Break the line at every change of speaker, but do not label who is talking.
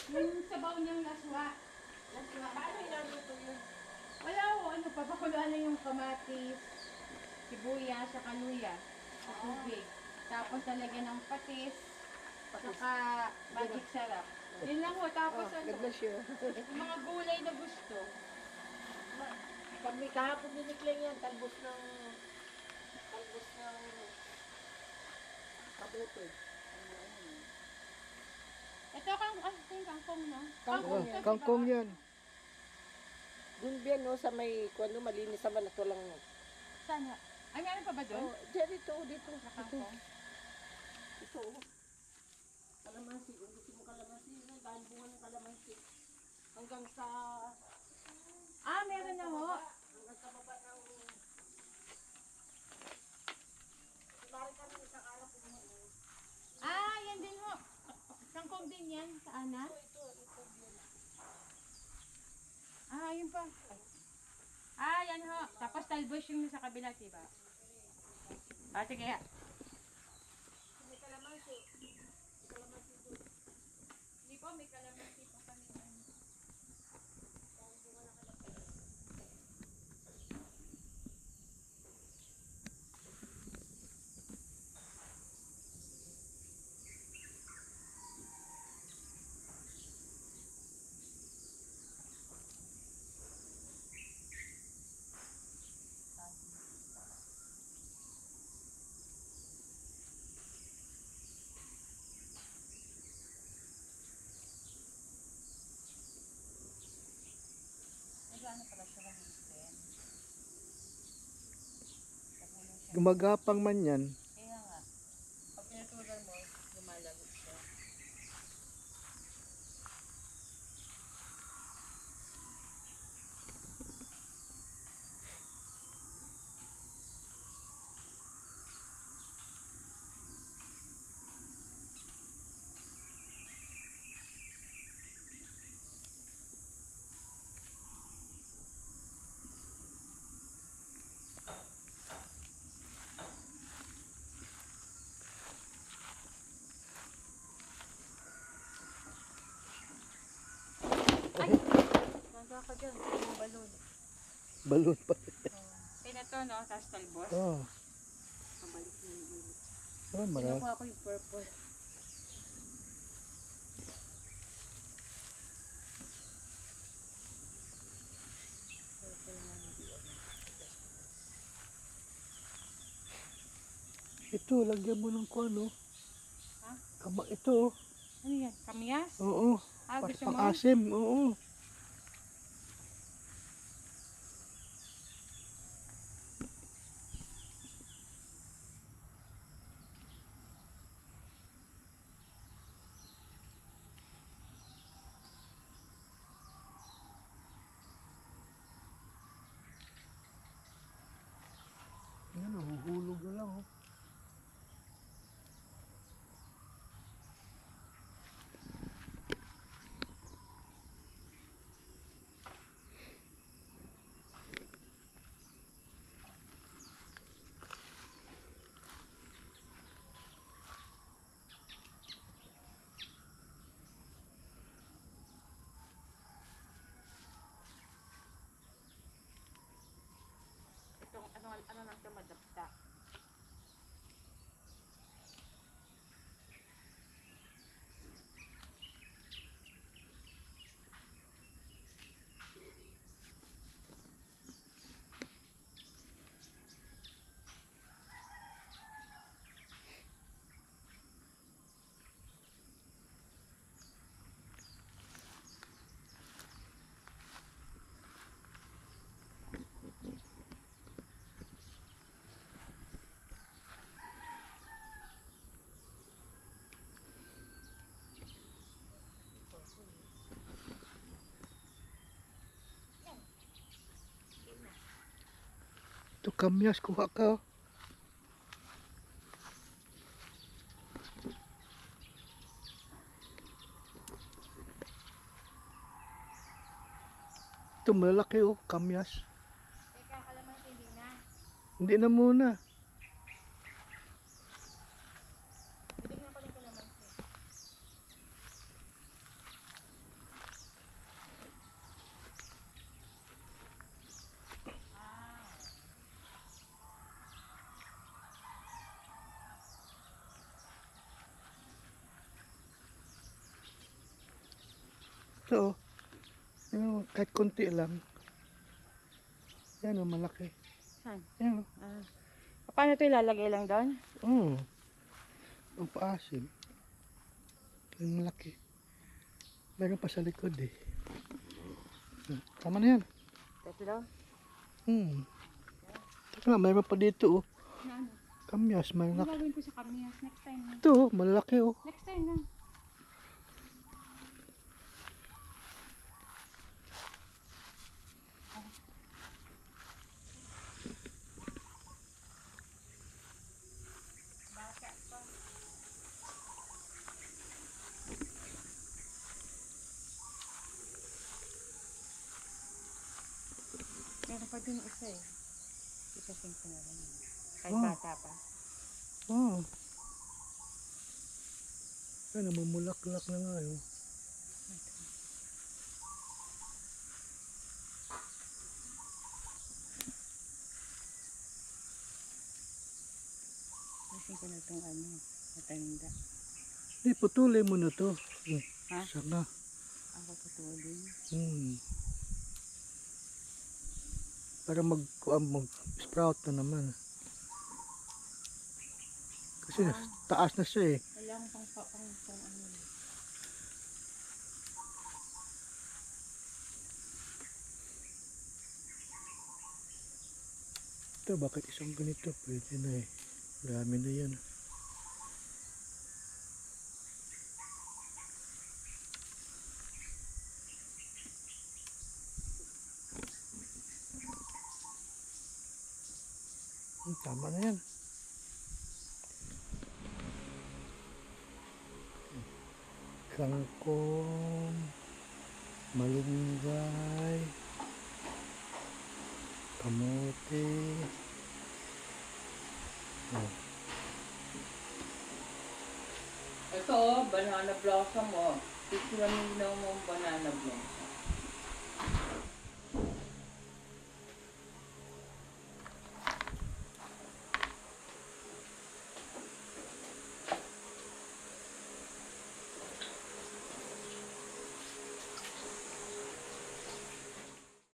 Yung sabaw niyang laswa.
Paano inaluto yun?
Wala ko, papakuluan lang yung kamatis, sibuyas, sa kaluya, sa tubig. Tapos lalagyan ng patis, saka magic sarap. Yun lang ho, tapos
Ganda siya.
yung mga gulay na gusto.
Kami kahapon ninikling yan, talbos ng kabuto.
Ito kangkong, no?
Kangkong
to,
kangkong
diba?
yan.
Dun bien, no, sa may, kuwano, malinis sa balat, walang,
Sana. Ay, meron pa ba doon?
oh, dyan, dito.
Sa kangkong?
Ito, oh. Kalamansi, kung gusto mo kalamansi, yun, dahil bunga ng kalamansi. Hanggang sa,
Ah, meron na ho.
hanggang sa baba ng, kumari kami isang araw kumuha.
Ah, yan din ho. Kangkong din yan, sa ana.
Ito, yun.
Ah, yun pa. Ah, yan ho. Tapos talbos yung sa kabila, diba? Ah, sige.
May kalamansi.
Hindi po, may kalamansi pa kami. Ano pala siya lang
Gumagapang man yan.
Kaya nga, pag pinatulan mo, lumalagot siya. Ay! Nanda ka dyan, yung balon.
Balon pa.
Pinato, no? Tapos talbos.
Oh.
Pabalik na yung ulit.
Oh, marami.
Kinukuha ko yung purple.
Ito, lagyan mo ng kuano.
Ha?
Ito.
Ano yan? Kamyas?
Oo.
Ah, gusto mo?
Pang-asim. Oo. Yan, nahuhulog na lang. Oh.
Itong ano lang ito madapta.
Ito, kamyas. Kuha ka. Ito, malaki oh. Kamyas.
Teka, kalamansi hindi na.
Hindi na muna.
Tignan ko lang kalamansi.
Ito, oh. Yan, oh, kahit konti lang. Yan, oh, malaki.
Saan?
Yan, oh.
Ah. Paano ito ilalagay lang doon?
Oo. Ang paasim. Yung malaki. Meron pa sa likod eh. Tama na yan.
Tatlo?
Ito nga, meron pa dito oh.
Na ano?
Kamyas,
Ano
malaki.
gagawin ko sa kamyas? Next time na.
Ito oh, malaki oh.
Next time na. Meron pa din isa eh. Ipasing ko na rin. Kahit
Oh.
bata pa.
Oh. Ay, namumulaklak na nga yun.
Ipasing ko na itong ano, matanda.
Hindi, putulin mo na to.
Ha?
Saka.
Ako tutulin.
Para mag-sprout na naman. Kasi taas na siya eh.
Kailangan pang ano.
Ito, bakit isang ganito? Pwede na eh. Dami na yan. Tama na yan. Kangkong, malunggay, kamote. Oh.
Ito, banana blossom, oh. Picture mo ang banana blossom.